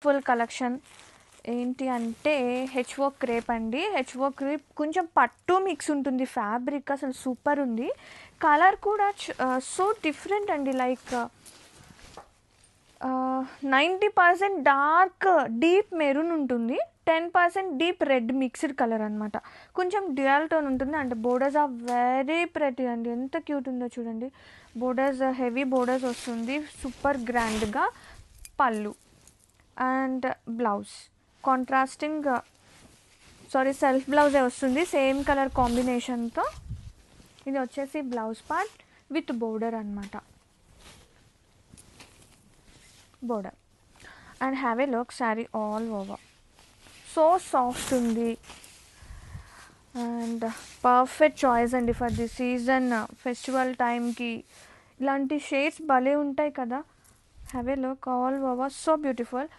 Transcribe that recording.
Full collection ఏంటి అంటే HO crepe అండి. హెచ్ఓ క్రేప్ కొంచెం పట్టు మిక్స్ ఉంటుంది, ఫ్యాబ్రిక్ అసలు సూపర్ ఉంది. కలర్ కూడా సో డిఫరెంట్ అండి, లైక్ 90% డార్క్ డీప్ మెరూన్ ఉంటుంది, 10% డీప్ రెడ్ మిక్స్డ్ కలర్ అనమాట. కొంచెం డ్యూయల్ టోన్ ఉంటుంది. And borders are very pretty అండి, ఎంత క్యూట్ ఉందో చూడండి. బోర్డర్స్ హెవీ బోర్డర్స్ వస్తుంది, సూపర్ గ్రాండ్గా. Pallu and blouse contrasting, self బ్లౌజే వస్తుంది సేమ్ కలర్ కాంబినేషన్తో. ఇది వచ్చేసి బ్లౌజ్ పార్ట్ విత్ బోర్డర్ అనమాట, border. And have a look sari all over, so soft ఉంది. అండ్ పర్ఫెక్ట్ చాయిస్ అండి ఫర్ ది సీజన్, ఫెస్టివల్ టైంకి ఇలాంటి షేడ్స్ భలే ఉంటాయి కదా. Have a look all over, so beautiful.